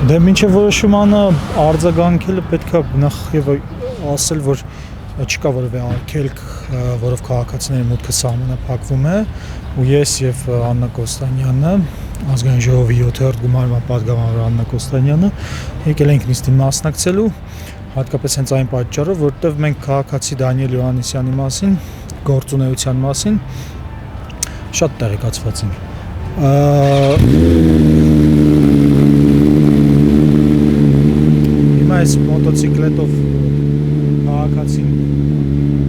Դե մինչև որոշմանը արձագանքելը պետք է նախ եւ ասել, որ չկա որևէ արգելք, որով քաղաքացիների մուտքը սահմանափակվում է, ու ես եւ Աննա Կոստանյանը, ազգային ժողովի 7-րդ գումարման պատգամավոր Աննա Կոստանյանը եկել ենք նիստին մասնակցելու, հատկապես հենց այն պատճառով, որովհետեւ մենք քաղաքացի Դանիել Հովհաննիսյանի մասին, գործունեության մասին շատ տեղեկացված ենք։ Հիմա այս մոտոցիկլետով քաղաքացին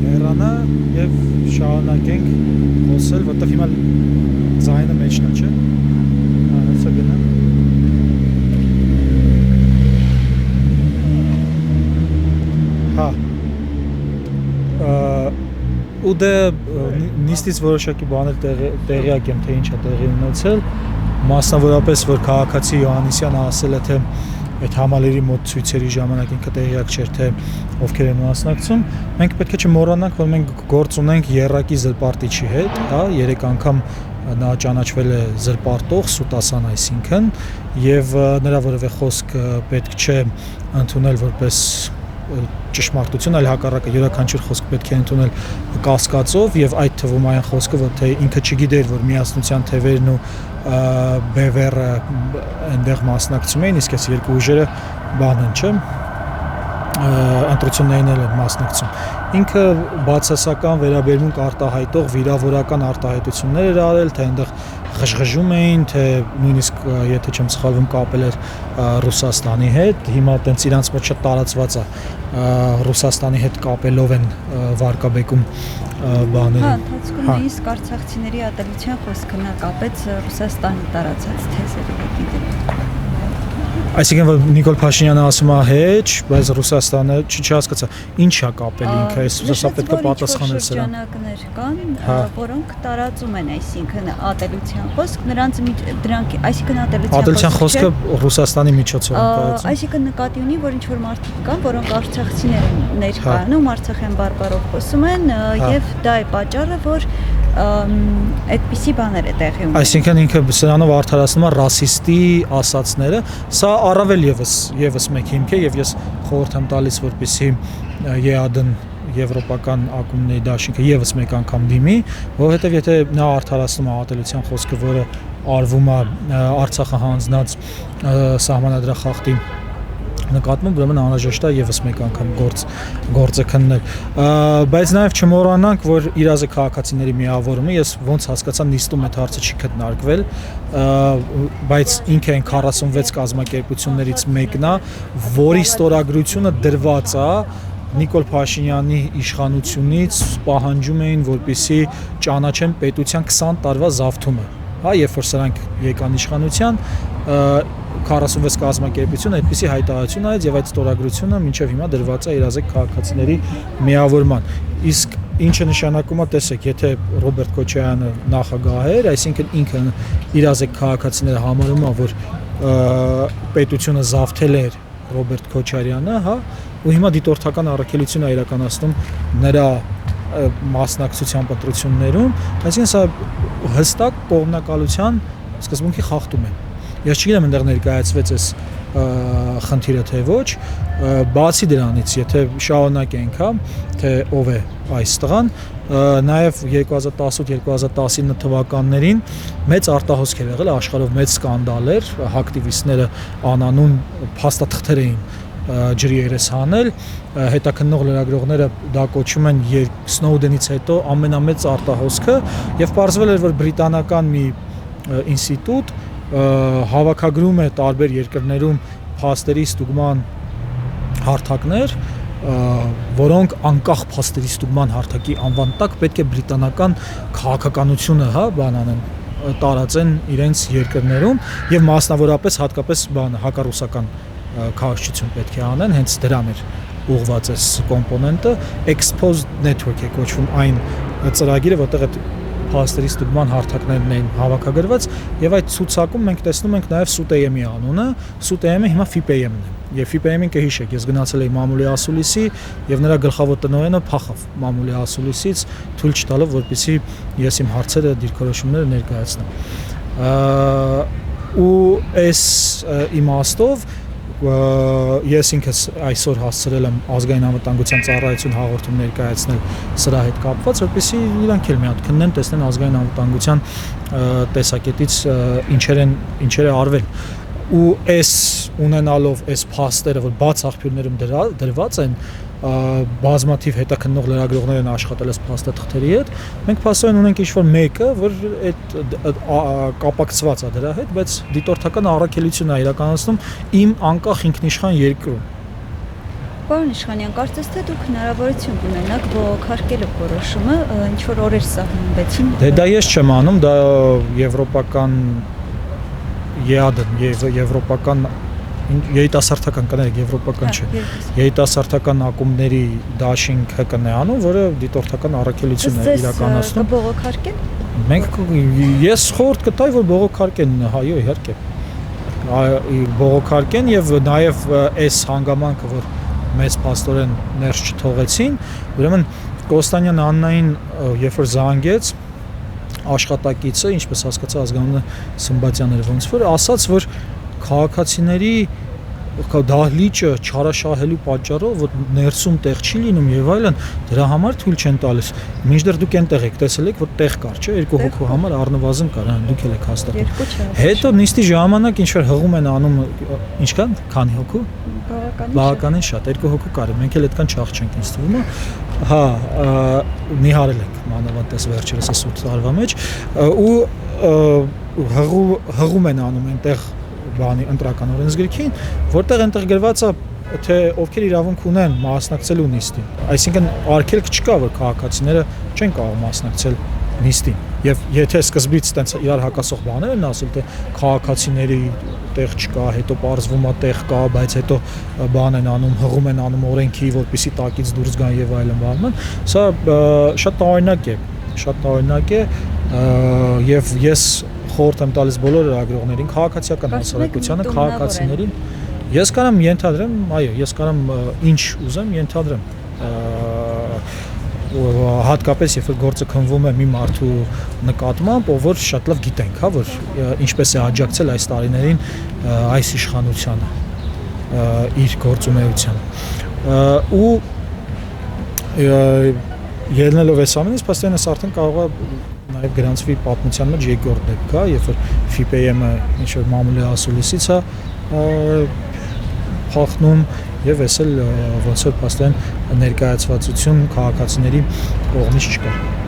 հեռանա եւ շարունակենք խոսել, որտեղ հիմա ձայնը մեջն է, չէ՞։ Հեսա գնա։ Հա։ Ու դե նիստից որոշակի բաներ տեղյակ եմ, թե ինչ է տեղի ունեցել, մասնավորապես որ քաղաքացի Հովհաննիսյանը ասել է, թե այդ համալիրի մոտ ցույցերի ժամանակ ինքը տեղյակ չէր, թե ովքեր են մասնակցում, մենք պետք է չմոռանանք, որ մենք գործ ունենք եռակի զրպարտիչի հետ, հա, 3 անգամ նա ճանաչվել է զրպարտող Սուտասան, այսինքն, եւ նրա որևէ խոսք պետք չէ ընդունել որպես ճշմարտություն, այլ հակառակը յուրաքանչյուր խոսք պետք է ընդունել կասկածով եւ այդ թվում այն խոսքը, որ թե ինքը չգիտեր, որ միասնության թևերն ու բևերը այնտեղ մասնակցում էին, իսկ այս երկու ուժերը բան են, չէ՞, ընտրություններին են մասնակցում։ Ինքը բացասական վերաբերմունք արտահայտող վիրավորական արտահայտություններ էր արել, թե այնտեղ ղժղժում էին, թե նույնիսկ եթե չեմ սխալվում կապել էր Ռուսաստանի հետ, հիմա տենց իրանց մոտ շատ տարածված է Ռուսաստանի հետ կապելով են վարկաբեկում բաները։ Հա, ընթացքում նույնիսկ արցախցիների ատելության խոսքը նա կապեց Ռուսաստանի տարածած թեզերի հետ։ Այսինքն որ Նիկոլ Փաշինյանը ասում է հեչ, բայց Ռուսաստանը չհասկացա ինչ է կապել ինքը, սա պետք է պատասխանել սրան։ Շրջանակներ կան, որոնք տարածում են, այսինքն ատելության խոսք, դրանք, այսինքն ատելության խոսքը Ռուսաստանի միջոցով են տարածում։ Այսինքն նկատի ունի, որ ինչ որ մարդիկ կան, որոնք արցախցիներ են ներկայանում, արցախյան բարբառով խոսում են, եւ դա է պատճառը, որ այդպիսի բաներ է տեղի ունենում։ Այսինքն ինքը սրանով արդարացնում է ռասիստի ասացները, սա առավել եւս մեկ հիմք է եւ ես խորհուրդ եմ տալիս, որպեսզի ԵԱԴ-ն եվրոպական ակումբների դաշինքը եւս մեկ անգամ դիմի, որովհետեւ եթե նա արդարացնում է ատելության խոսքը, որը արվում է Արցախը հանձնած սահմանադրախախտի նկատմամբ, ուրեմն անհրաժեշտ է եւս մեկ անգամ գործը քննել, բայց նաեւ չմոռանանք, որ իրազեկ քաղաքացիների միավորումը, ես ոնց հասկացա նիստում այդ հարցը չի քննարկվել, բայց ինքը այն 46 կազմակերպություններից մեկն է, որի ստորագրությունը դրված է Նիկոլ Փաշինյանի իշխանությունից, պահանջում էին, որպեսզի ճանաչեն պետության 20 տարվա զավթումը, հա, երբ որ սրանք եկան իշխանության, 46 կազմակերպություն այդպիսի հայտարարություն արեց եւ այդ ստորագրությունը մինչեւ հիմա դրված է իրազեկ քաղաքացիների միավորման։ Իսկ ինչը նշանակում է, տեսեք, եթե Ռոբերտ Քոչարյանը նախագահ էր, այսինքն ինքը իրազեկ քաղաքացիները համարում է, որ պետությունը զավթել էր Ռոբերտ Քոչարյանը, հա, ու հիմա դիտորդական առաքելություն է իրականացնում նրա մասնակցության պատրություններում, այսինքն սա հստակ կողմնակալության սկզբունքի խախտում է։ Ես չգիտեմ այնտեղ ներկայացվեց այս խնդիրը թե ոչ, բացի դրանից, եթե շարունակենք, հա, թե ով է այս տղան, նաև 2018-2019 թվականներին մեծ արտահոսք էր եղել, աշխարհով մեծ սկանդալ էր, հակտիվիստները անանուն փաստաթղթեր էին ջրի երես հանել, հետաքննող լրագրողները դա կոչում են Սնոուդենից հետո ամենամեծ արտահոսքը եւ պարզվել էր, որ բրիտանական մի ինստիտուտ հավաքագրում է տարբեր երկրներում փաստերի ստուգման հարթակներ, որոնք անկախ փաստերի ստուգման հարթակի անվան տակ պետք է բրիտանական քաղաքականությունը, հա, բանանեն տարածեն իրենց երկրներում եւ մասնավորապես հատկապես հակառուսական քաղաքացիություն պետք է անեն, հենց դրան էր ուղղված այս կոմպոնենտը, exposed network է կոչվում այն ծրագիրը, որտեղ այդ փաստերի ստուգման հարթակներն էին հավաքագրված եւ այդ ցուցակում մենք տեսնում ենք նաեւ SUTEM-ի անունը, SUTEM-ը հիմա FIPEM-ն է եւ FIPEM-ին կհիշեք, ես գնացել էի Մամուլի Ասուլիսի եւ նրա գլխավոր տնօրենը փախավ Մամուլի Ասուլիսից, թույլ չտալով, որպեսզի ես իմ հարցերը, դիրքորոշումները ներկայացնեմ։ Ու այս իմաստով ես ինքս այսօր հասցրել եմ ազգային անվտանգության ծառայություն հաղորդում ներկայացնել սրա հետ կապված, որպեսզի իրանք էլ մի հատ քննեն, տեսնեն ազգային անվտանգության տեսակետից ինչեր է արվել։ Ու այս ունենալով այս փաստերը, որ բաց աղբյուրներում դրված են, բազմաթիվ հետաքննող լրագրողներ են աշխատել այս փաստաթղթերի հետ, մենք փաստորեն ունենք ինչ-որ մեկը, որ այդ կապակցված է դրա հետ, բայց դիտորդական առաքելություն է իրականացնում իմ անկախ ինքնիշխան երկրում։ Պարոն Իշխանյան, կարծես թե դուք հնարավորություն կունենաք բողոքարկելով որոշումը, ինչ-որ օրեր սահմանվեցին։ Դա ես չեմ անում, դա եվրոպական ԵԱԴ-ն եւ եվրոպական երիտասարդական կներեք եվրոպական չէ երիտասարդական ակումբների դաշինք ՀԿ-ն է անում, որը դիտորդական առաքելություն է իրականացնում։ Բողոքարկեն։ Մենք ես խորհուրդ կտայի, որ բողոքարկեն, այո, իհարկե։ Բողոքարկեն եւ նաեւ այս հանգամանքը, որ մեծ փաստորեն ներս չթողեցին, ուրեմն Կոստանյան Աննային երբ որ զանգեց աշխատակիցը, ինչպես հասկացա ազգանունը Սմբատյանն էր ոնց որ ասաց, որ քաղաքացիների դահլիճը չարաշահելու պատճառով որ ներսում տեղ չի լինում եւ այլն, դրա համար թույլ չեն տալիս։ Մինչդեռ դուք այնտեղ եք տեսել եք, որ տեղ կար, չէ՞, երկու հոգու համար առնվազն կար, դուք էլ եք հաստատում։ Հետո նիստի ժամանակ ինչ որ հղում են անում, ինչքան, քանի հոգու։ Բավականին շատ, երկու հոգու կար, մենք էլ այդքան չաղչենք ինձ թվում է։ Հա, նիհարել ենք մանավանդ վերջերս այս 8 տարվա մեջ ու հղում են անում այնտեղ բանի ընտրական օրենսգրքին, որտեղ այնտեղ գրված է թե ովքեր իրավունք ունեն մասնակցելու նիստին։ Այսինքն արգելք չկա, որ քաղաքացիները չեն կարող մասնակցել նիստին։ Եվ եթե սկզբից տենց իրար հակասող բաներ են ասել, թե քաղաքացիների տեղ չկա, հետո պարզվում է տեղ կա, բայց հետո բան են անում, հղում են անում օրենքի, որպեսզի տակից դուրս գան եւ այլն, սա շատ տարօրինակ է, եւ ես խորհուրդ եմ տալիս բոլոր լրագրողներին, քաղաքացիական հասարակությանը, քաղաքացիներին։ Ես կարամ ենթադրեմ, այո, ես կարամ ինչ ուզեմ ենթադրեմ։ Հատկապես երբ գործը քննվում է մի մարդու նկատմամբ, ով որ շատ լավ գիտենք, հա, որ ինչպես է աջակցել այս տարիներին այս իշխանությանը իր գործունեությանը։ Ու ելնելով այս ամենից, փաստորեն արդեն կարող է նաև գրանցվի պատմության մեջ երկրորդ դեպքը, երբ որ FIPM-ը ինչ որ մամուլի ասուլիսից է փախնում եւ էս էլ ոնց որ փաստորեն ներկայացվածություն քաղաքացիների կողմից չկա։